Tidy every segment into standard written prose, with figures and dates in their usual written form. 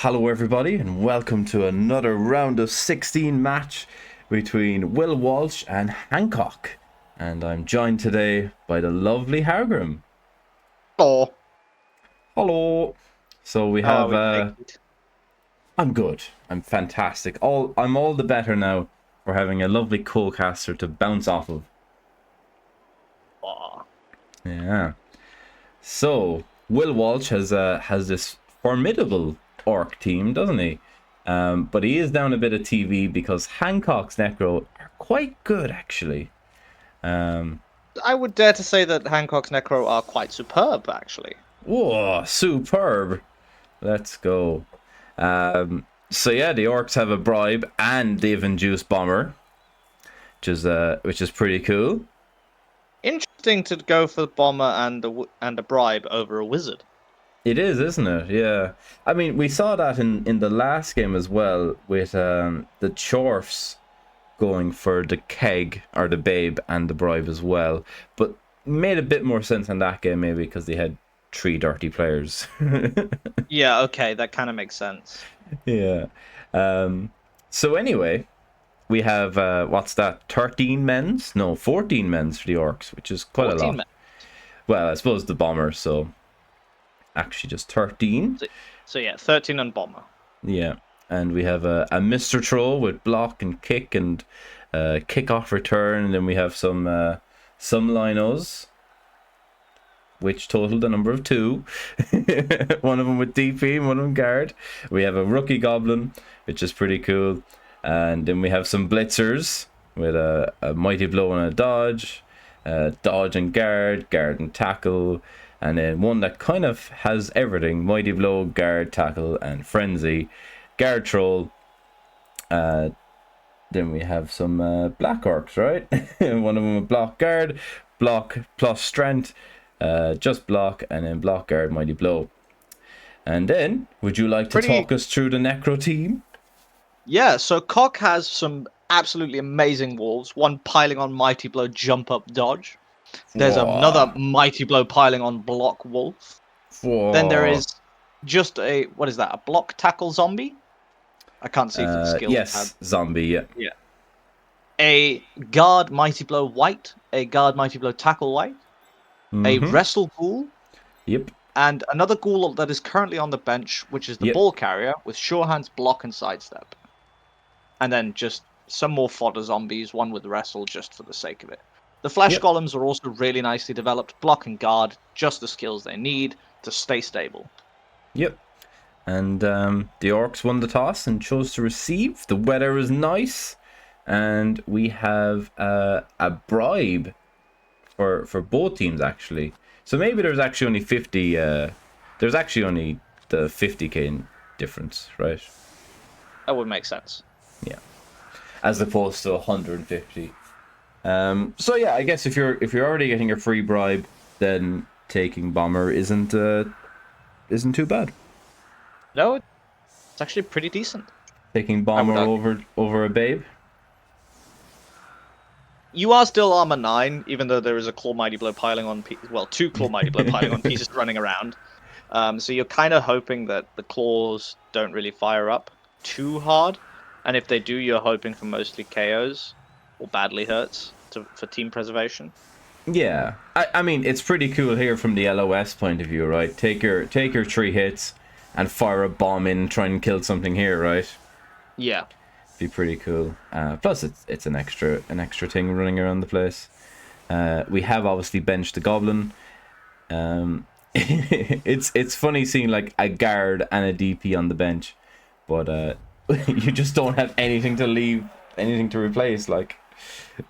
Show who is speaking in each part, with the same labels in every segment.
Speaker 1: Hello everybody and welcome to another round of 16 match between WillWalsh and Hankok. And I'm joined today by the lovely Hargrim.
Speaker 2: Hello.
Speaker 1: Hello. So we
Speaker 2: How
Speaker 1: have
Speaker 2: are we,
Speaker 1: I'm good. I'm fantastic. I'm all the better now for having a lovely co-caster to bounce off of.
Speaker 2: Aw.
Speaker 1: Yeah. So WillWalsh has this formidable orc team, doesn't he? But he is down a bit of TV because Hankok's Necro are quite good, actually.
Speaker 2: I would dare to say that Hankok's Necro are quite superb, actually.
Speaker 1: Whoa, superb! Let's go. So yeah, the orcs have a bribe and they've induced bomber, which is pretty cool.
Speaker 2: Interesting to go for the bomber and a bribe over a wizard.
Speaker 1: It is, isn't it? Yeah. I mean, we saw that in the last game as well with the Chorfs going for the keg or the babe and the bribe as well. But made a bit more sense in that game maybe because they had 3 dirty players.
Speaker 2: Yeah, okay, that kind of makes sense.
Speaker 1: Yeah. So anyway, we have what's that? 13 men's? No, 14 men's for the orcs, which is quite a lot.
Speaker 2: Men.
Speaker 1: Well, I suppose the bomber, so actually just 13.
Speaker 2: So yeah, 13 on bomber.
Speaker 1: Yeah, and we have a Mr. Troll with block and kick and kick off return, and then we have some linos, which totaled a number of 2. One of them with DP and one of them guard. We have a rookie goblin, which is pretty cool, and then we have some blitzers with a mighty blow and a dodge, dodge and guard and tackle. And then one that kind of has everything: mighty blow, guard, tackle, and frenzy. Guard troll. Then we have some black orcs, right? One of them a block guard, block plus strength, just block, and then block guard, mighty blow. And then, would you like to talk us through the Necro team?
Speaker 2: Yeah, so Cock has some absolutely amazing wolves. One piling on mighty blow, jump up, dodge. There's another mighty blow piling on block wolf.
Speaker 1: Whoa.
Speaker 2: Then there is just a block tackle zombie. I can't see from the skills
Speaker 1: yes,
Speaker 2: pad.
Speaker 1: zombie. Yeah.
Speaker 2: A guard mighty blow white. A guard mighty blow tackle white. A wrestle ghoul.
Speaker 1: Yep.
Speaker 2: And another ghoul that is currently on the bench, which is the ball carrier with sure hands, block, and sidestep. And then just some more fodder zombies. One with wrestle, just for the sake of it. The flash golems are also really nicely developed. Block and guard, just the skills they need to stay stable.
Speaker 1: Yep. And the orcs won the toss and chose to receive. The weather is nice. And we have a bribe for both teams, actually. So maybe there's actually only 50... there's actually only the 50k difference, right?
Speaker 2: That would make sense.
Speaker 1: Yeah. As opposed to 150. So yeah, I guess if you're already getting a free bribe, then taking bomber isn't too bad.
Speaker 2: No, it's actually pretty decent.
Speaker 1: Taking bomber over a babe.
Speaker 2: You are still armor 9, even though there is a claw mighty blow piling on. 2 claw mighty blow piling on pieces running around. So you're kind of hoping that the claws don't really fire up too hard, and if they do, you're hoping for mostly KOs or badly hurts for team preservation.
Speaker 1: Yeah, I mean it's pretty cool here from the LOS point of view, right? Take your 3 hits and fire a bomb in, try and kill something here, right?
Speaker 2: Yeah,
Speaker 1: be pretty cool. Plus it's an extra thing running around the place. We have obviously benched the goblin. It's funny seeing like a guard and a DP on the bench, but you just don't have anything to replace. Like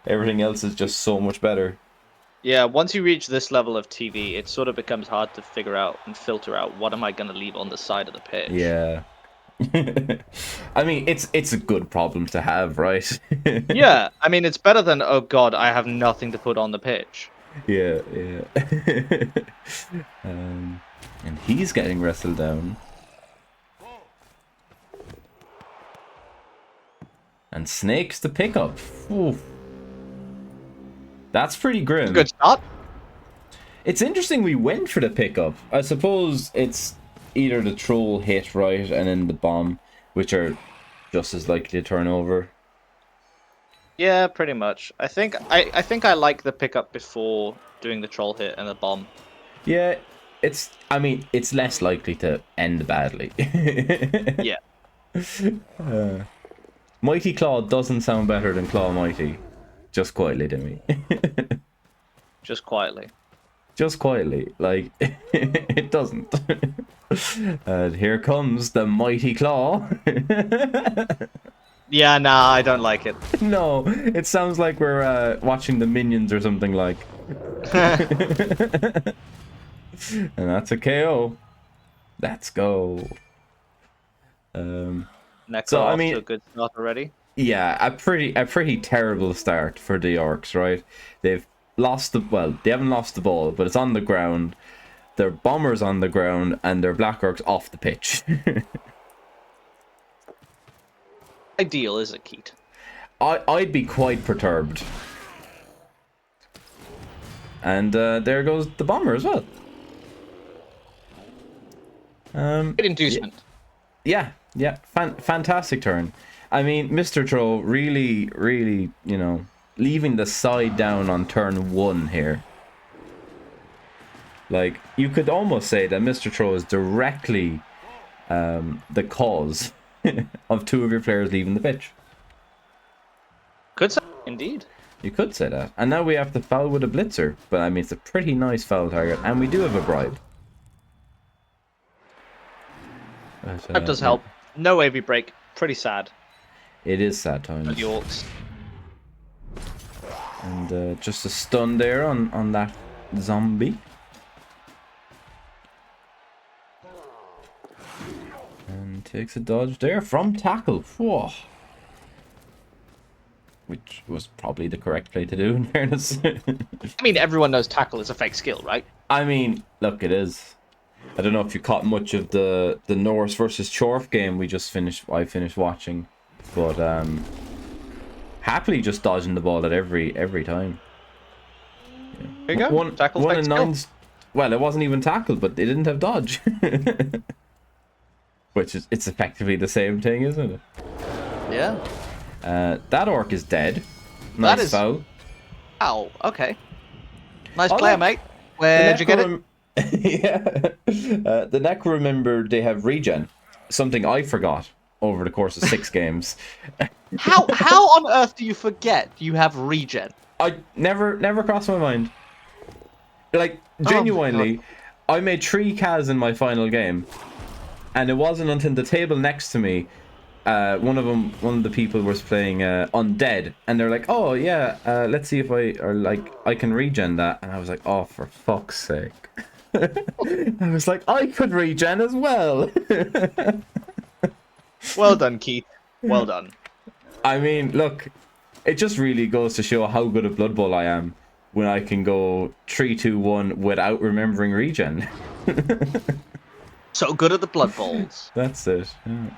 Speaker 1: everything else is just so much better.
Speaker 2: Yeah, once you reach this level of TV, it sort of becomes hard to figure out and filter out what am I going to leave on the side of the pitch.
Speaker 1: Yeah. I mean, it's a good problem to have, right?
Speaker 2: Yeah, I mean, it's better than, oh god, I have nothing to put on the pitch.
Speaker 1: Yeah. And he's getting wrestled down. And snakes to pick up. Oof. That's pretty grim.
Speaker 2: Good start.
Speaker 1: It's interesting we went for the pickup. I suppose it's either the troll hit right and then the bomb, which are just as likely to turn over.
Speaker 2: Yeah, pretty much. I think I like the pickup before doing the troll hit and the bomb.
Speaker 1: Yeah, I mean, it's less likely to end badly.
Speaker 2: Yeah.
Speaker 1: Mighty Claw doesn't sound better than Claw Mighty. Just quietly to me.
Speaker 2: Just quietly.
Speaker 1: Just quietly. Like, it doesn't. And here comes the Mighty Claw.
Speaker 2: Yeah, nah, I don't like it.
Speaker 1: No, it sounds like we're watching the Minions or something like. And that's a KO. Let's go.
Speaker 2: Necro
Speaker 1: So, I
Speaker 2: off
Speaker 1: mean,
Speaker 2: to a good start already.
Speaker 1: yeah, a pretty terrible start for the Orcs, right? They've lost they haven't lost the ball, but it's on the ground. Their bombers on the ground and their Black Orcs off the pitch.
Speaker 2: Ideal, is it, Keith?
Speaker 1: I'd be quite perturbed. And there goes the bomber as well.
Speaker 2: Good inducement.
Speaker 1: Yeah, fantastic turn. I mean, Mr. Troll really, you know, leaving the side down on turn 1 here. Like, you could almost say that Mr. Troll is directly the cause of 2 of your players leaving the pitch.
Speaker 2: Could say, indeed.
Speaker 1: You could say that. And now we have to foul with a blitzer. But I mean, it's a pretty nice foul target. And we do have a bribe. But,
Speaker 2: That does help. No AV break. Pretty sad.
Speaker 1: It is sad times.
Speaker 2: For the Orcs.
Speaker 1: And just a stun there on that zombie. And takes a dodge there from tackle. Whoa. Which was probably the correct play to do, in fairness.
Speaker 2: I mean, everyone knows tackle is a fake skill, right?
Speaker 1: I mean, look, it is. I don't know if you caught much of the Norse versus Chorf game I finished watching. But happily just dodging the ball at every time. Yeah.
Speaker 2: There you go. Tackle's
Speaker 1: one
Speaker 2: fake
Speaker 1: in
Speaker 2: skill.
Speaker 1: nine. Well, it wasn't even tackled, but they didn't have dodge. Which is, it's effectively the same thing, isn't it?
Speaker 2: Yeah.
Speaker 1: That orc is dead.
Speaker 2: That
Speaker 1: Nice
Speaker 2: is-
Speaker 1: foul.
Speaker 2: Ow, okay. Nice
Speaker 1: Oh,
Speaker 2: player,
Speaker 1: look.
Speaker 2: mate. Where'd you get it?
Speaker 1: Yeah. The Necro, remember, they have regen. Something I forgot over the course of 6 games.
Speaker 2: How on earth do you forget you have regen?
Speaker 1: I never crossed my mind. Like,
Speaker 2: my
Speaker 1: genuinely, I made 3 Kaz in my final game. And it wasn't until the table next to me, one of the people was playing Undead, and they're like, "Oh yeah, let's see if I can regen that." And I was like, "Oh, for fuck's sake!" I was like, "I could regen as well."
Speaker 2: Well done, Keith. Well done.
Speaker 1: I mean, look, it just really goes to show how good a Blood Bowl I am when I can go 3-2-1 without remembering regen.
Speaker 2: So good at the Blood Bowls.
Speaker 1: That's it. Yeah.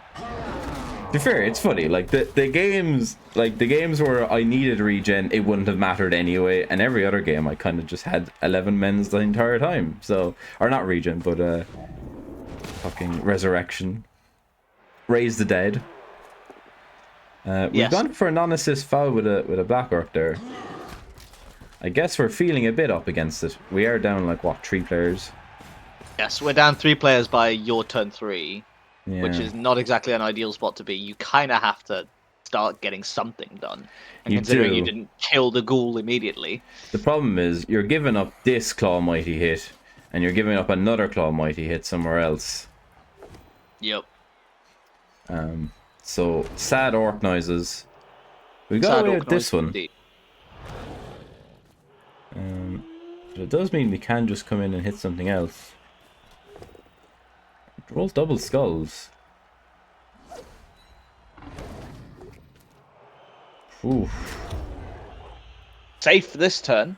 Speaker 1: To be fair, it's funny. Like the games where I needed regen, it wouldn't have mattered anyway. And every other game, I kind of just had 11 men's the entire time. So, or not regen, but fucking resurrection, raise the dead. We've gone for a non-assist foul with a Black Orc there. I guess we're feeling a bit up against it. We are down like what, 3 players.
Speaker 2: Yes, we're down 3 players by your turn 3,
Speaker 1: Yeah.
Speaker 2: which is not exactly an ideal spot to be. You kind of have to start getting something done. And
Speaker 1: You
Speaker 2: considering
Speaker 1: do.
Speaker 2: you didn't kill the ghoul immediately.
Speaker 1: The problem is you're giving up this Claw Mighty hit, and you're giving up another Claw Mighty hit somewhere else.
Speaker 2: Yep.
Speaker 1: So sad orc noises. We got
Speaker 2: Sad
Speaker 1: away
Speaker 2: orc
Speaker 1: with this
Speaker 2: noise
Speaker 1: one.
Speaker 2: indeed.
Speaker 1: But it does mean we can just come in and hit something else. It rolls double skulls. Oof.
Speaker 2: Safe this turn,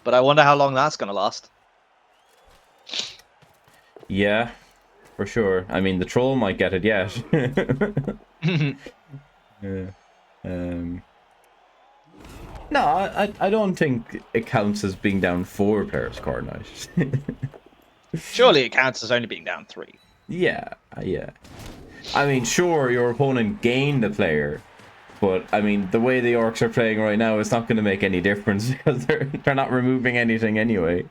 Speaker 2: but I wonder how long that's going to last.
Speaker 1: Yeah, for sure. I mean, the troll might get it yet. Yeah. No, I don't think it counts as being down 4 players, Core Knight.
Speaker 2: Surely it counts as only being down 3.
Speaker 1: Yeah, yeah. I mean, sure, your opponent gained a player, but I mean, the way the Orcs are playing right now, it's not going to make any difference because they're not removing anything anyway.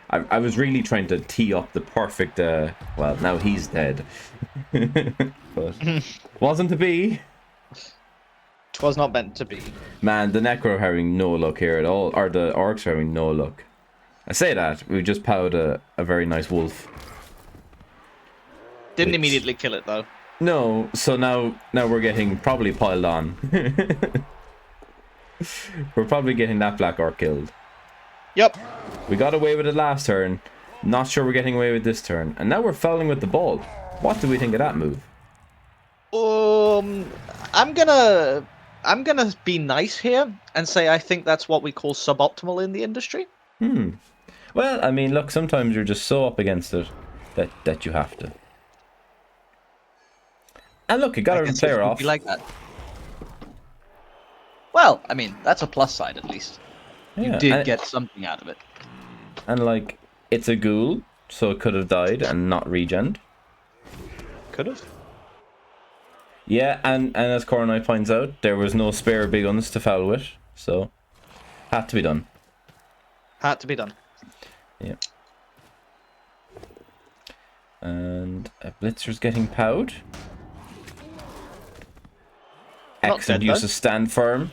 Speaker 1: I was really trying to tee up the perfect. Well, now he's dead, but wasn't to be.
Speaker 2: 'Twas not meant to be.
Speaker 1: Man, the Necro are having no luck here at all, or the Orcs are having no luck. I say that we just powed a very nice wolf.
Speaker 2: Didn't immediately kill it though.
Speaker 1: No, so now we're getting probably piled on. We're probably getting that black orc killed.
Speaker 2: Yep.
Speaker 1: We got away with it last turn. Not sure we're getting away with this turn. And now we're fouling with the ball. What do we think of that move?
Speaker 2: I'm gonna be nice here and say I think that's what we call suboptimal in the industry.
Speaker 1: Well, I mean, look, sometimes you're just so up against it that you have to. And look, it got a player off.
Speaker 2: You like that? Well, I mean, that's a plus side at least.
Speaker 1: Yeah,
Speaker 2: You did get something out of it.
Speaker 1: And like, it's a ghoul, so it could have died and not regened.
Speaker 2: Could have.
Speaker 1: Yeah, and as Coronite finds out, there was no spare big guns to foul with, so had to be done.
Speaker 2: Had to be done.
Speaker 1: Yeah. And a Blitzer's getting powed.
Speaker 2: Not
Speaker 1: Excellent
Speaker 2: dead,
Speaker 1: use
Speaker 2: though.
Speaker 1: of stand firm.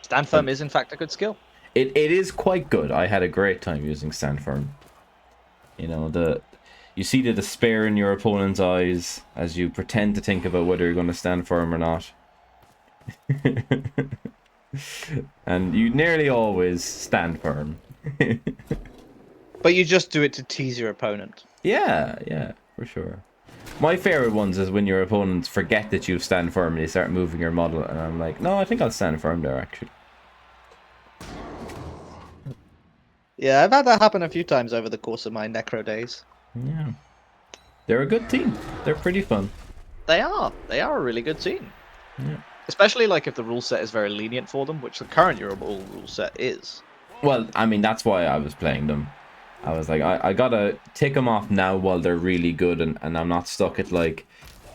Speaker 2: Stand firm is in fact a good skill.
Speaker 1: It is quite good. I had a great time using stand firm. You know, you see the despair in your opponent's eyes as you pretend to think about whether you're going to stand firm or not. And you nearly always stand firm.
Speaker 2: But you just do it to tease your opponent.
Speaker 1: Yeah, for sure. My favorite ones is when your opponents forget that you stand firm and they start moving your model, and I'm like, no, I think I'll stand firm there actually.
Speaker 2: Yeah, I've had that happen a few times over the course of my Necro days.
Speaker 1: Yeah. They're a good team. They're pretty fun.
Speaker 2: They are. They are a really good team.
Speaker 1: Yeah.
Speaker 2: Especially like if the rule set is very lenient for them, which the current Euroball rule set is.
Speaker 1: Well, I mean, that's why I was playing them. I was like, I gotta take them off now while they're really good, and I'm not stuck at like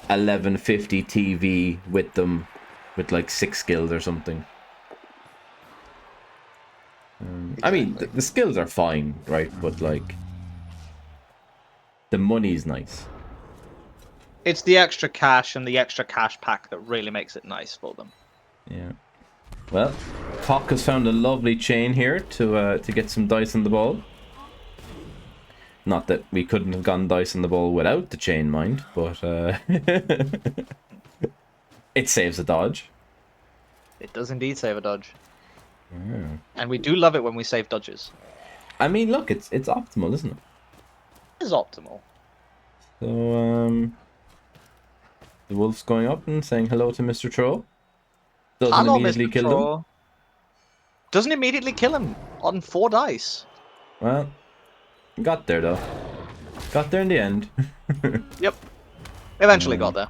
Speaker 1: 1150 TV with them with like 6 skills or something. I mean, the skills are fine, right? But like, the money's nice.
Speaker 2: It's the extra cash and the extra cash pack that really makes it nice for them.
Speaker 1: Yeah. Well, Cock has found a lovely chain here to get some dice on the ball. Not that we couldn't have gone dice on the ball without the chain, mind, but it saves a dodge.
Speaker 2: It does indeed save a dodge.
Speaker 1: Yeah.
Speaker 2: And we do love it when we save dodges.
Speaker 1: I mean, look, it's optimal, isn't it?
Speaker 2: It is optimal.
Speaker 1: So, the wolf's going up and saying hello to Mr. Troll. Doesn't
Speaker 2: Hello,
Speaker 1: immediately
Speaker 2: Mr.
Speaker 1: kill them.
Speaker 2: Troll. Doesn't immediately kill him on 4 dice.
Speaker 1: Well, got there though. Got there in the end.
Speaker 2: Yep. Eventually got there.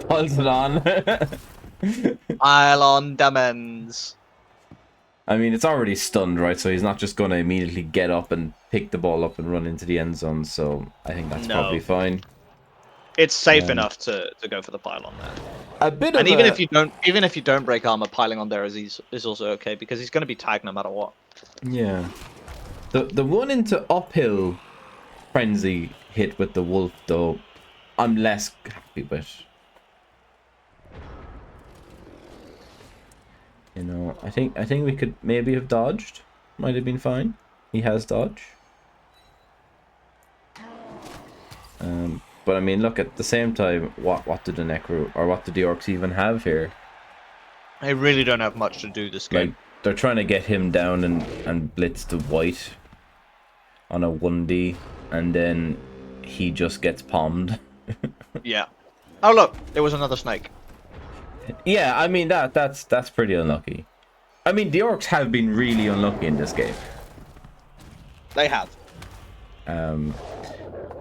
Speaker 1: Piles it on.
Speaker 2: Pile on diamonds.
Speaker 1: I mean, it's already stunned, right? So he's not just going to immediately get up and pick the ball up and run into the end zone. So I think that's probably fine.
Speaker 2: It's safe enough to go for the pile on there.
Speaker 1: A bit of
Speaker 2: And even if you don't break armor, piling on there is also okay because he's going to be tagged no matter what.
Speaker 1: Yeah. The one into uphill frenzy hit with the wolf though, I'm less happy with. You know, I think we could maybe have dodged. Might have been fine. He has dodge. But I mean, look, at the same time, what did the Necro or what did the Orcs even have here?
Speaker 2: They really don't have much to do this game.
Speaker 1: Like, they're trying to get him down and blitz the white on a 1D, and then he just gets palmed.
Speaker 2: Yeah. Oh look, there was another snake.
Speaker 1: Yeah, I mean that's pretty unlucky. I mean, the Orcs have been really unlucky in this game.
Speaker 2: They have.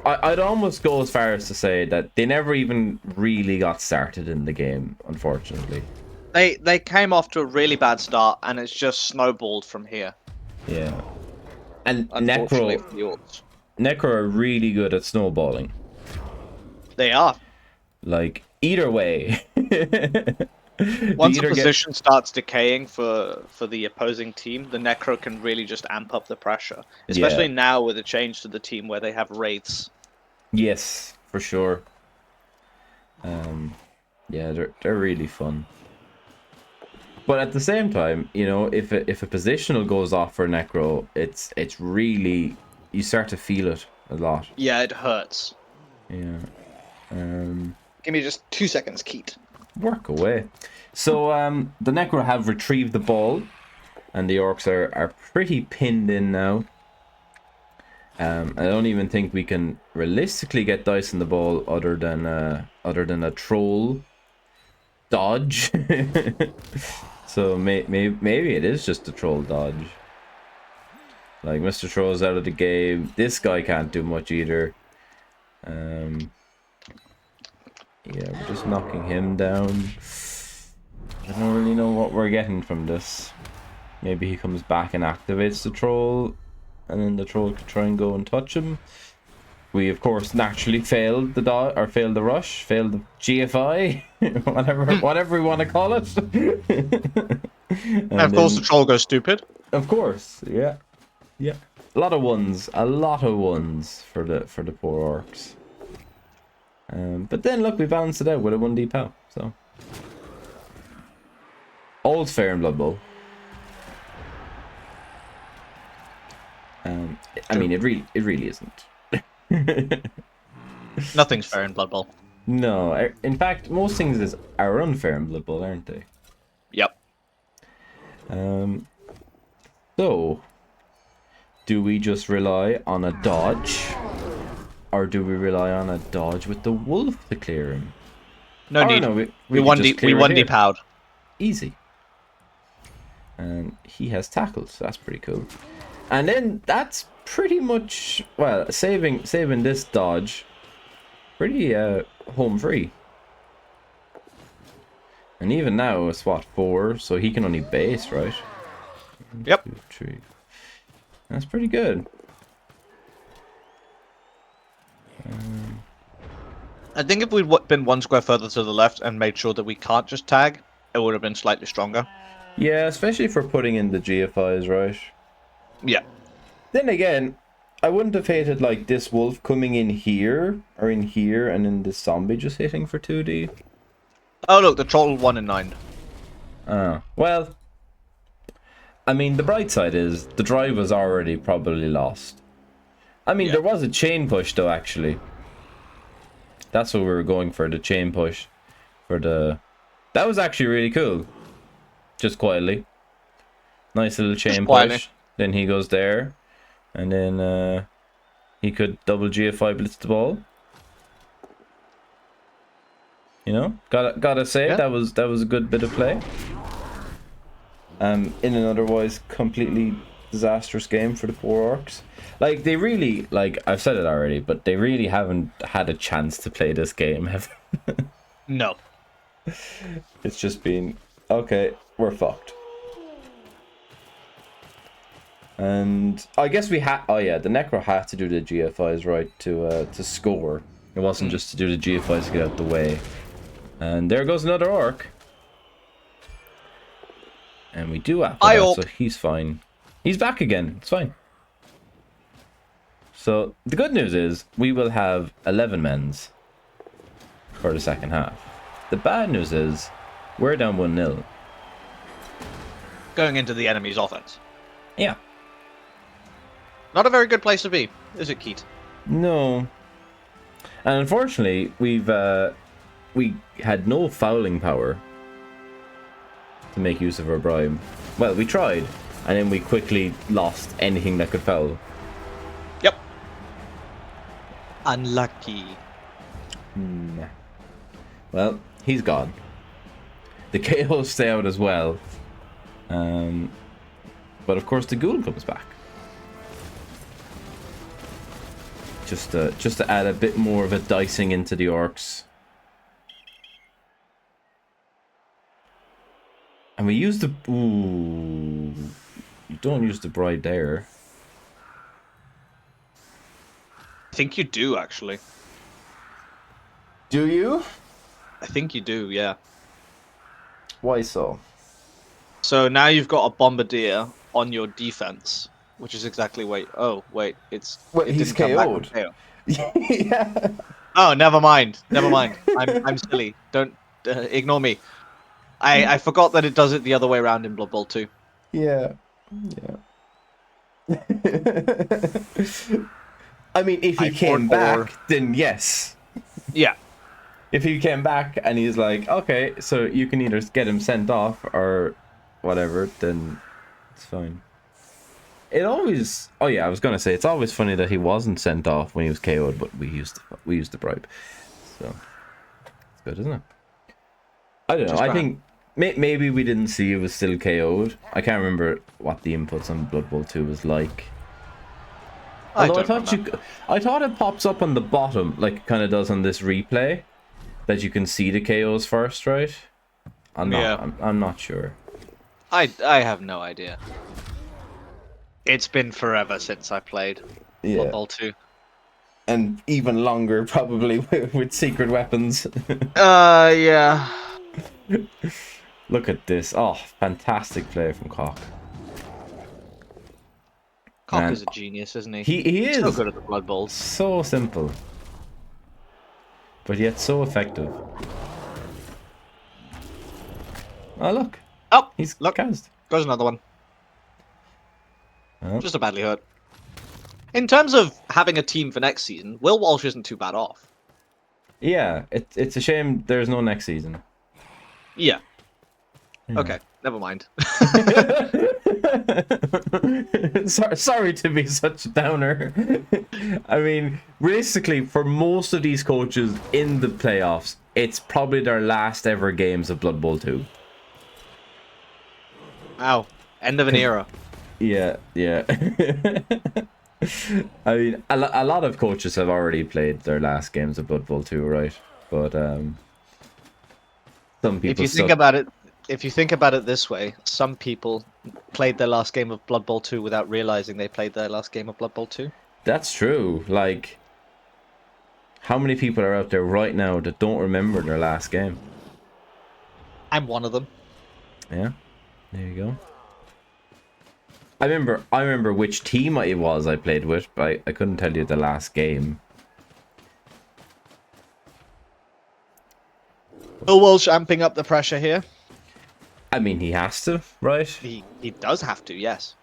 Speaker 1: I'd almost go as far as to say that they never even really got started in the game, unfortunately.
Speaker 2: They came off to a really bad start, and it's just snowballed from here.
Speaker 1: Yeah. And
Speaker 2: unfortunately for the Orcs.
Speaker 1: Necro are really good at snowballing.
Speaker 2: They are.
Speaker 1: Like, either way.
Speaker 2: Once a position starts decaying for the opposing team, the Necro can really just amp up the pressure.
Speaker 1: Yeah.
Speaker 2: Especially now with a change to the team where they have wraiths.
Speaker 1: Yes, for sure. Yeah, they're really fun. But at the same time, you know, if a positional goes off for Necro, it's really, you start to feel it a lot.
Speaker 2: Yeah, it hurts.
Speaker 1: Yeah.
Speaker 2: Give me just 2 seconds, Keat.
Speaker 1: Work away. So the Necro have retrieved the ball, and the Orcs are pretty pinned in now. I don't even think we can realistically get dice in the ball other than a troll dodge. So maybe it is just a troll dodge. Like, Mr. Troll's out of the game. This guy can't do much either. Yeah, we're just knocking him down. I don't really know what we're getting from this. Maybe he comes back and activates the troll, and then the troll could try and go and touch him. We, of course, naturally failed the failed the rush, failed the GFI, whatever we want to call it.
Speaker 2: And of course, the troll goes stupid.
Speaker 1: Of course, yeah. A lot of ones for the poor Orcs. But then look, we balanced it out with a 1D POW. So all's fair in Blood Bowl. I mean, it really isn't.
Speaker 2: Nothing's fair in Blood Bowl.
Speaker 1: No, in fact, most things are unfair in Blood Bowl, aren't they?
Speaker 2: Yep.
Speaker 1: So, do we just rely on a dodge, or do we rely on a dodge with the wolf to clear him?
Speaker 2: No need.
Speaker 1: No,
Speaker 2: we 1D POW'd.
Speaker 1: Easy. And he has tackled, so that's pretty cool. And then that's pretty much, well, saving this dodge, pretty home free. And even now it's what, 4, so he can only base, right?
Speaker 2: Yep.
Speaker 1: 1, 2, 3. That's pretty good.
Speaker 2: I think if we'd been 1 square further to the left and made sure that we can't just tag, it would have been slightly stronger.
Speaker 1: Yeah, especially for putting in the GFIs, right?
Speaker 2: Yeah.
Speaker 1: Then again, I wouldn't have hated like this wolf coming in here or in here, and then this zombie just hitting for 2D.
Speaker 2: Oh look, the troll 1 in 9.
Speaker 1: Oh, well, I mean, the bright side is the drive was already probably lost. I mean, there was a chain push though, actually. That's what we were going for, the chain push. That was actually really cool. Just quietly. Nice little chain push. Then he goes there. And then he could double GFI blitz the ball. You know? Gotta say, that was a good bit of play. In an otherwise completely disastrous game for the poor Orcs. Like, they really, like, I've said it already, but they really haven't had a chance to play this game, have they?
Speaker 2: No.
Speaker 1: It's just been, okay, we're fucked. And I guess we had, oh yeah, the Necro had to do the GFIs, right, to score. It wasn't just to do the GFIs to get out the way. And there goes another Orc. And we do after that, so he's fine. He's back again, it's fine. So, the good news is, we will have 11 men's for the second half. The bad news is, we're down 1-0.
Speaker 2: Going into the enemy's offense.
Speaker 1: Yeah.
Speaker 2: Not a very good place to be, is it, Keat?
Speaker 1: No. And unfortunately, we had no fouling power to make use of our bribe. Well, we tried, and then we quickly lost anything that could foul.
Speaker 2: Yep. Unlucky.
Speaker 1: Well, he's gone. The KOs stay out as well. But of course the ghoul comes back. Just to add a bit more of a dicing into the Orcs. And we use the... Ooh. You don't use the bride there.
Speaker 2: think you do, actually.
Speaker 1: Do you?
Speaker 2: I think you do, yeah.
Speaker 1: Why so?
Speaker 2: So now you've got a bombardier on your defense, which is exactly wait. Oh wait, it
Speaker 1: He's
Speaker 2: didn't come back with
Speaker 1: KO'd.
Speaker 2: KO.
Speaker 1: Yeah.
Speaker 2: Oh, never mind. Never mind. I'm silly. Don't ignore me. I forgot that it does it the other way around in Blood Bowl 2.
Speaker 1: Yeah. I mean, if he came back, then yes.
Speaker 2: Yeah.
Speaker 1: If he came back and he's like, okay, so you can either get him sent off or whatever, then it's fine. It always, oh yeah, I was gonna say it's always funny that he wasn't sent off when he was KO'd, but we used the bribe, so it's good, isn't it? I don't know. I think maybe we didn't see it was still KO'd. I can't remember what the inputs on Blood Bowl 2 was like. Although I thought it pops up on the bottom, like it kind of does on this replay, that you can see the KOs first, right? I'm not sure.
Speaker 2: I have no idea. It's been forever since I played Blood Bowl 2.
Speaker 1: And even longer, probably, with secret weapons.
Speaker 2: Yeah.
Speaker 1: Look at this. Oh, fantastic play from Cock.
Speaker 2: Cock is a genius, isn't he?
Speaker 1: He is.
Speaker 2: So good at the Blood Bowls.
Speaker 1: So simple. But yet so effective. Oh, look.
Speaker 2: Oh,
Speaker 1: he's
Speaker 2: cast. Goes another one.
Speaker 1: Oh.
Speaker 2: Just a badly hurt. In terms of having a team for next season, WillWalsh isn't too bad off.
Speaker 1: Yeah, it's a shame there's no next season.
Speaker 2: Yeah. Okay, never mind.
Speaker 1: Sorry to be such a downer. I mean, realistically, for most of these coaches in the playoffs, it's probably their last ever games of Blood Bowl 2.
Speaker 2: Wow. End of an era.
Speaker 1: Yeah. I mean, a lot of coaches have already played their last games of Blood Bowl 2, right? But some people.
Speaker 2: If you think about it this way, some people played their last game of Blood Bowl 2 without realizing they played their last game of Blood Bowl 2.
Speaker 1: That's true. Like, how many people are out there right now that don't remember their last game?
Speaker 2: I'm one of them.
Speaker 1: Yeah, there you go. I remember which team it was I played with, but I couldn't tell you the last game.
Speaker 2: WillWalsh amping up the pressure here.
Speaker 1: I mean, he has to, right?
Speaker 2: He does have to, yes.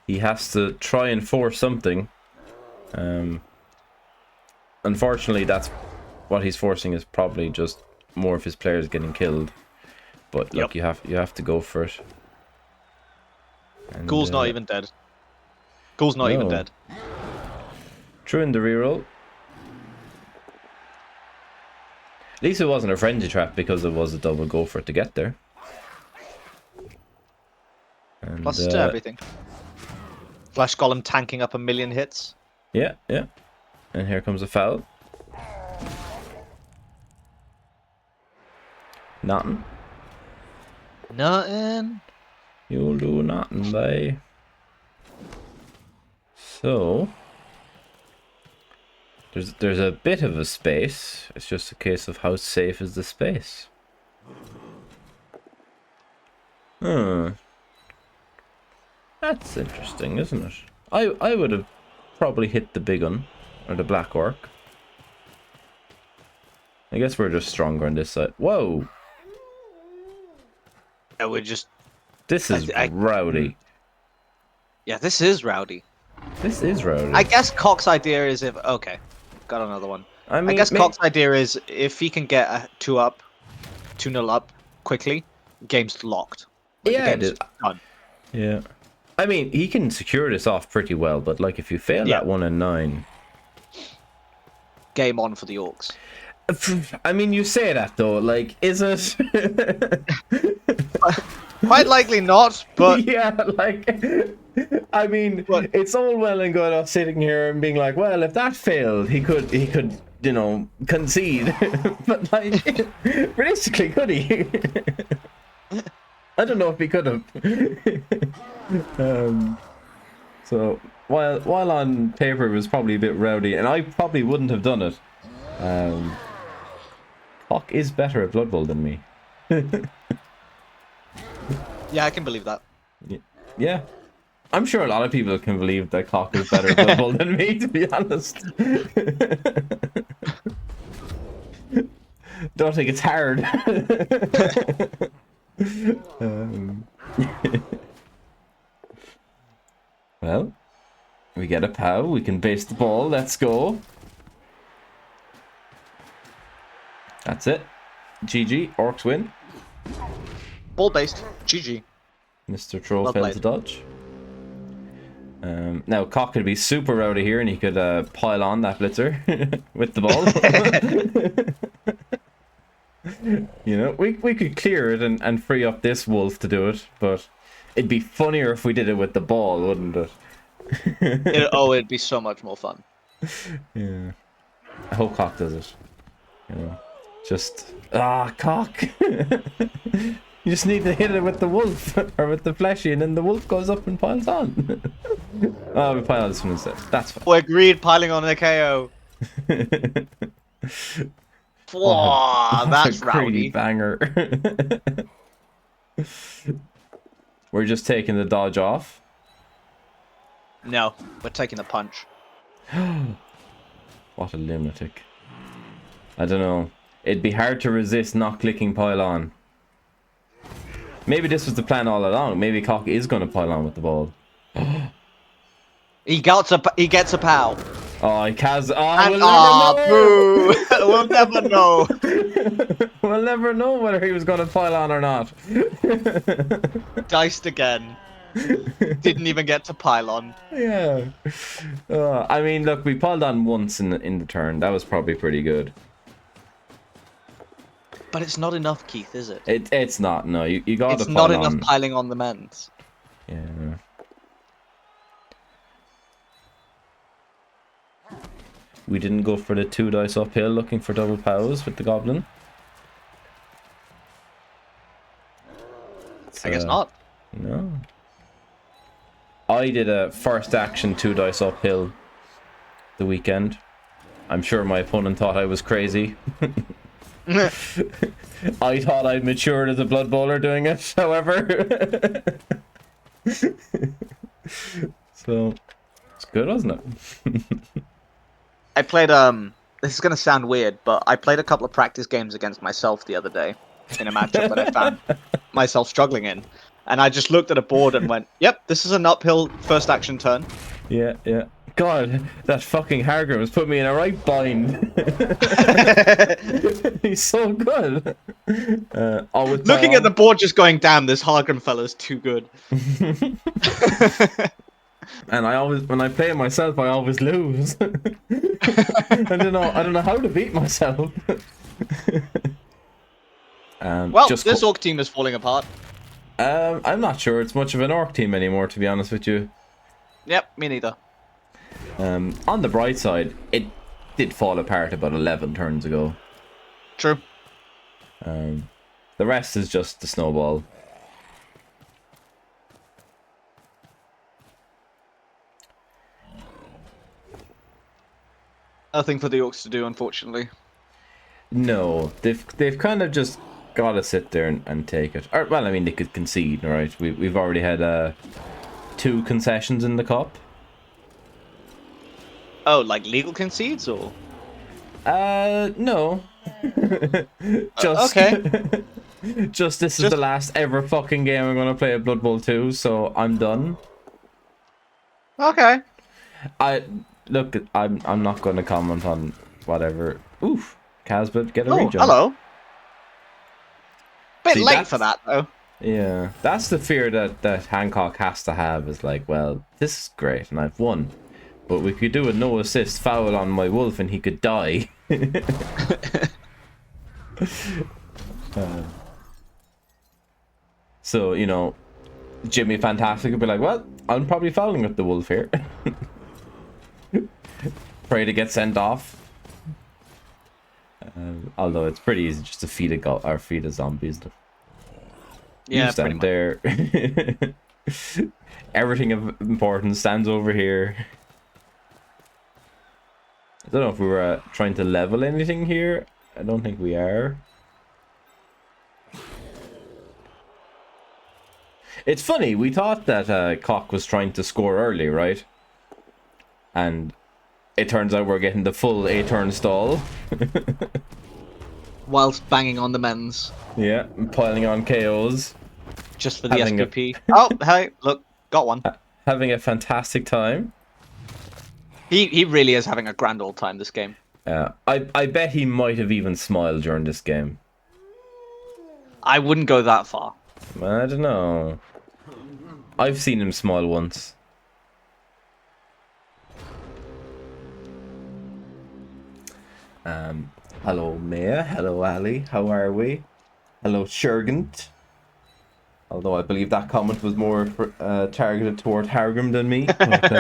Speaker 1: He has to try and force something. Unfortunately, that's what he's forcing is probably just more of his players getting killed. But look, you have to go for it. And,
Speaker 2: Ghoul's not even dead. Ghoul's not even dead.
Speaker 1: True in the reroll. At least it wasn't a frenzy trap because it was a double go for it to get there. And,
Speaker 2: plus to everything. Flash Golem tanking up 1,000,000 hits.
Speaker 1: Yeah. And here comes a foul. Nothing. You'll do nothing, boy. So there's a bit of a space. It's just a case of how safe is the space. That's interesting, isn't it? I would have probably hit the big one or the black orc. I guess we're just stronger on this side. Whoa!
Speaker 2: Yeah, we're just.
Speaker 1: This is rowdy.
Speaker 2: Yeah, this is rowdy.
Speaker 1: This is rowdy.
Speaker 2: I guess Cock's idea is if got another one. I guess Cock's idea is if he can get a 2-0 up quickly, game's locked. Like,
Speaker 1: yeah, it is.
Speaker 2: Done.
Speaker 1: Yeah. I mean, he can secure this off pretty well, but like if you fail at 1 and 9,
Speaker 2: game on for the Orcs.
Speaker 1: I mean, you say that though, like, is it?
Speaker 2: Quite likely not, but
Speaker 1: yeah, like, I mean, it's all well and good us sitting here and being like, well, if that failed, he could, you know, concede. But like, realistically, could he? I don't know if he could have. So while on paper it was probably a bit rowdy, and I probably wouldn't have done it. Cock is better at Blood Bowl than me.
Speaker 2: Yeah, I can believe that.
Speaker 1: Yeah. I'm sure a lot of people can believe that Cock is better at Blood Bowl than me, to be honest. Don't think it's hard. Well, we get a POW, we can base the ball, let's go. That's it. GG, Orcs win.
Speaker 2: Ball based. GG.
Speaker 1: Mr. Troll
Speaker 2: Well
Speaker 1: failed to
Speaker 2: played.
Speaker 1: dodge. Now, Cock could be super rowdy here and he could pile on that blitzer with the ball. You know, we could clear it and free up this wolf to do it, but it'd be funnier if we did it with the ball, wouldn't it?
Speaker 2: It'd be so much more fun.
Speaker 1: Yeah. I hope Cock does it. You know, just Cock. You just need to hit it with the wolf or with the fleshy, and then the wolf goes up and piles on. Oh, we pile on this one instead. That's fine.
Speaker 2: We agreed piling on a KO. Whoa, that's
Speaker 1: a greedy
Speaker 2: rowdy.
Speaker 1: banger. We're just taking the dodge off.
Speaker 2: No, we're taking the punch.
Speaker 1: What a lunatic. I don't know. It'd be hard to resist not clicking pile on. Maybe this was the plan all along. Maybe Cock is going to pile on with the ball.
Speaker 2: He gets a POW.
Speaker 1: Oh, he has.
Speaker 2: And
Speaker 1: We'll
Speaker 2: boo! We'll never know.
Speaker 1: We'll never know whether he was going to pile on or not.
Speaker 2: Diced again. Didn't even get to pile on.
Speaker 1: Yeah. I mean, look, we piled on once in the turn. That was probably pretty good.
Speaker 2: But it's not enough, Keith, is it?
Speaker 1: It's not. No, you got to
Speaker 2: It's
Speaker 1: pile
Speaker 2: not
Speaker 1: on.
Speaker 2: enough piling on the men's.
Speaker 1: Yeah. We didn't go for the 2 dice uphill looking for double POWs with the goblin.
Speaker 2: I guess not.
Speaker 1: No. I did a first action 2 dice uphill the weekend. I'm sure my opponent thought I was crazy. I thought I'd matured as a Blood Bowler doing it, however. So, it's good, wasn't it?
Speaker 2: I played, this is gonna sound weird, but I played a couple of practice games against myself the other day in a matchup that I found myself struggling in. And I just looked at a board and went, yep, this is an uphill first action turn.
Speaker 1: Yeah, yeah. God, that fucking Hargrim has put me in a right bind. He's so good.
Speaker 2: Looking at the board just going, damn, this Hargrim fella's too good.
Speaker 1: And I always, when I play it myself, I always lose. I don't know how to beat myself.
Speaker 2: Well, this Orc team is falling apart.
Speaker 1: I'm not sure it's much of an Orc team anymore, to be honest with you.
Speaker 2: Yep, me neither.
Speaker 1: On the bright side, it did fall apart about 11 turns ago.
Speaker 2: True.
Speaker 1: The rest is just the snowball.
Speaker 2: Nothing for the Orcs to do, unfortunately.
Speaker 1: No, they've kind of just got to sit there and take it. Or, well, I mean, they could concede, right? We've already had 2 concessions in the cup.
Speaker 2: Oh, like legal concedes, or?
Speaker 1: No. Just
Speaker 2: okay.
Speaker 1: Just this is the last ever fucking game I'm gonna play at Blood Bowl 2, so I'm done.
Speaker 2: Okay.
Speaker 1: Look, I'm not gonna comment on whatever. Oof, Casbah, get a
Speaker 2: Oh,
Speaker 1: regen.
Speaker 2: hello. Bit
Speaker 1: See,
Speaker 2: late for that, though.
Speaker 1: Yeah, that's the fear that Hankok has to have, is like, well, this is great and I've won, but we could do a no assist foul on my wolf and he could die. So, you know, Jimmy Fantastic would be like, well, I'm probably fouling with the wolf here. Pray to get sent off. Although it's pretty easy just to feed a zombies.
Speaker 2: Yeah,
Speaker 1: You stand
Speaker 2: pretty much.
Speaker 1: there. Everything of importance stands over here. I don't know if we were trying to level anything here. I don't think we are. It's funny, we thought that Cock was trying to score early, right? And it turns out we're getting the full 8-turn stall.
Speaker 3: Whilst banging on the men's.
Speaker 1: Yeah, piling on KOs.
Speaker 3: Just for the
Speaker 1: Having a-
Speaker 3: SPP.
Speaker 2: Oh, hey, look, got one.
Speaker 1: Having a fantastic time.
Speaker 3: He really is having a grand old time this game.
Speaker 1: I bet he might have even smiled during this game.
Speaker 3: I wouldn't go that far.
Speaker 1: I don't know. I've seen him smile once. Hello Maya, hello Ali, how are we? Hello Shurgant. Although I believe that comment was more targeted toward Hargrim than me. But,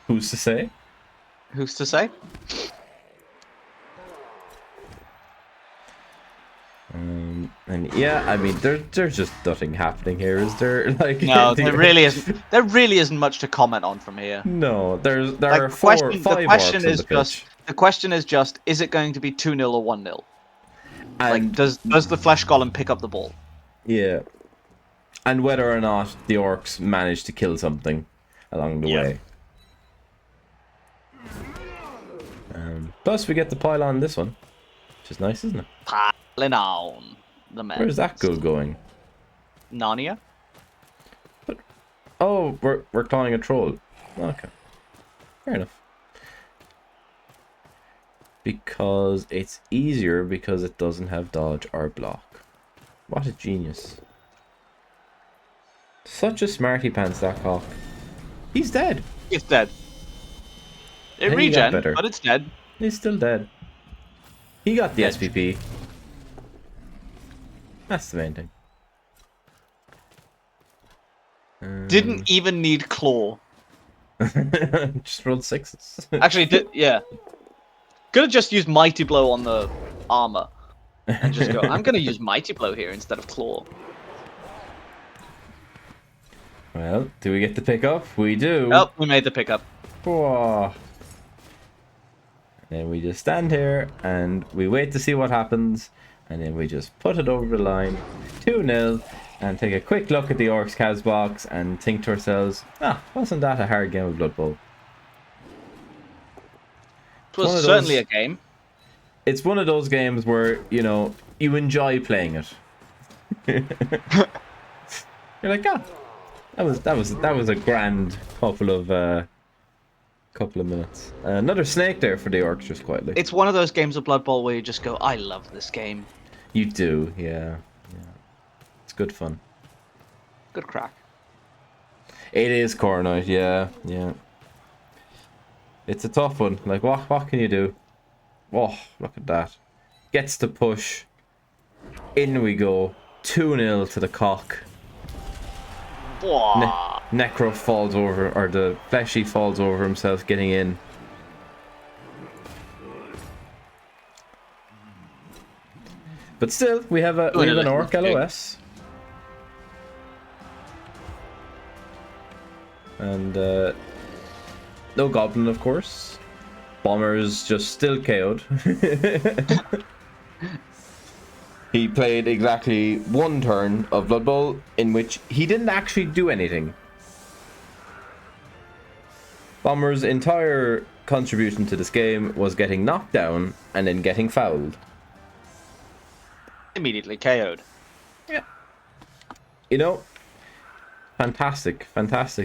Speaker 1: who's to say?
Speaker 3: Who's to say?
Speaker 1: And yeah, I mean, there's just nothing happening here, is there? Like,
Speaker 3: No, there really isn't. There really isn't much to comment on from here.
Speaker 1: No, there
Speaker 3: Like,
Speaker 1: are
Speaker 3: the
Speaker 1: five
Speaker 3: question
Speaker 1: orcs on
Speaker 3: is
Speaker 1: the
Speaker 3: just
Speaker 1: pitch.
Speaker 3: the question is just is it going to be 2-0 or 1-0? Like
Speaker 1: And
Speaker 3: does the flesh golem pick up the ball?
Speaker 1: yeah, and whether or not the orcs manage to kill something along the
Speaker 2: Yeah.
Speaker 1: way. Plus, we get the pile on this one, which is nice, isn't it?
Speaker 3: Piling on the men.
Speaker 1: Where's that goal going?
Speaker 3: Narnia?
Speaker 1: Oh, we're calling a troll. Okay, fair enough. Because it's easier because it doesn't have dodge or block. What a genius. Such a smarty pants, that cock. He's dead.
Speaker 3: It's dead. It
Speaker 1: Hey, he got
Speaker 3: regen,
Speaker 1: better.
Speaker 3: but it's dead.
Speaker 1: He's still dead. He got the
Speaker 3: Dead.
Speaker 1: SPP. That's the main thing.
Speaker 3: Didn't even need claw.
Speaker 1: Just rolled 6s.
Speaker 3: Actually, yeah. Could have just used mighty blow on the armor and just go. I'm gonna use mighty blow here instead of claw.
Speaker 1: Well, do we get the pick up? We do.
Speaker 3: Oh, we made the pickup.
Speaker 1: Whoa. Then we just stand here and we wait to see what happens, and then we just put it over the line, 2-0, and take a quick look at the Orcs Cavs box and think to ourselves, wasn't that a hard game of Blood Bowl?
Speaker 3: It
Speaker 1: one
Speaker 3: was
Speaker 1: of
Speaker 3: certainly
Speaker 1: those-
Speaker 3: a game.
Speaker 1: It's one of those games where, you know, you enjoy playing it. You're like, that was a grand couple of minutes. Another snake there for the Orcs, just quietly.
Speaker 3: It's one of those games of Blood Bowl where you just go, I love this game.
Speaker 1: You do, yeah. It's good fun.
Speaker 3: Good crack.
Speaker 1: It is core night, yeah. It's a tough one. Like, what can you do? Oh, look at that. Gets to push. In we go. 2-0 to the cock.
Speaker 3: Whoa.
Speaker 1: Necro falls over, or the fleshy falls over himself getting in. But still, we have an orc LOS. And no goblin, of course. Bomber's just still KO'd. He played exactly one turn of Blood Bowl in which he didn't actually do anything. Bomber's entire contribution to this game was getting knocked down and then getting fouled.
Speaker 3: Immediately KO'd.
Speaker 1: Yeah. You know, fantastic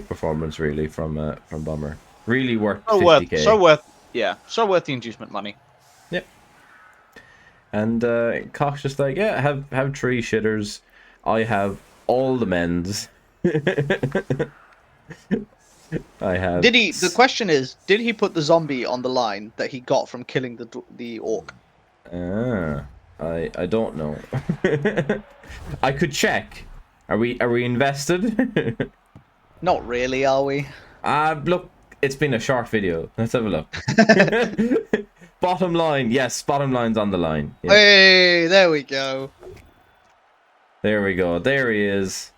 Speaker 1: performance really from Bomber. Really worth 50k.
Speaker 3: So worth the inducement money.
Speaker 1: Yep. And Koch's just like, yeah, have 3 shitters. I have all the men's. I have.
Speaker 2: Did he? The question is, did he put the zombie on the line that he got from killing the orc?
Speaker 1: I don't know. I could check. Are we invested?
Speaker 2: Not really, are we?
Speaker 1: Look, it's been a short video. Let's have a look. Bottom line, yes, bottom line's on the line. Yeah.
Speaker 2: Hey, there we go.
Speaker 1: There we go. There he is.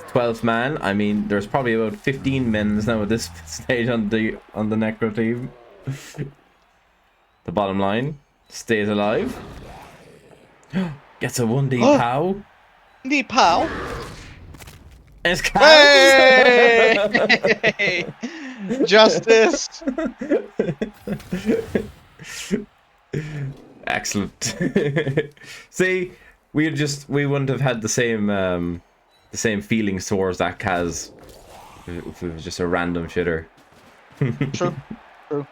Speaker 1: 12th man. I mean, there's probably about 15 men now at this stage on the Necro team. The bottom line stays alive. Gets a 1D pow.
Speaker 3: 1D pow.
Speaker 1: It's
Speaker 3: Hey! Justice.
Speaker 1: Excellent. See, we wouldn't have had the same feelings towards that Kaz if it was just a random shitter.
Speaker 3: True. True.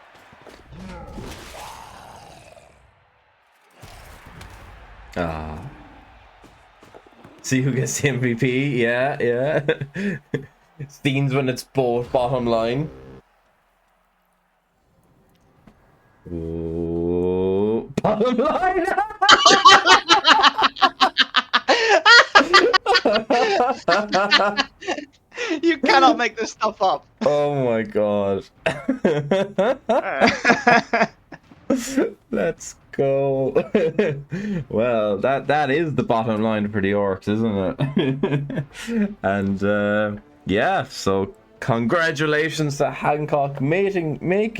Speaker 1: Ah. See who gets the MVP? Yeah, yeah. Steens when it's both bottom line. Oh, bottom line.
Speaker 3: You cannot make this stuff up.
Speaker 1: Oh my god. Let's go. Well, that is the bottom line for the Orcs, isn't it? And yeah, so congratulations to Hankok making it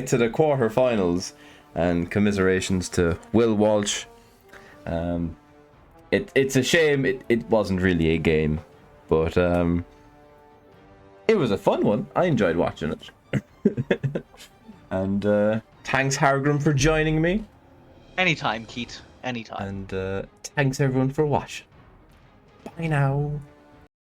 Speaker 1: to the quarterfinals, and commiserations to WillWalsh. It's a shame it wasn't really a game, but it was a fun one. I enjoyed watching it. And thanks Hargrim for joining me.
Speaker 3: Anytime, Keith. Anytime.
Speaker 1: And thanks everyone for watching. Bye now.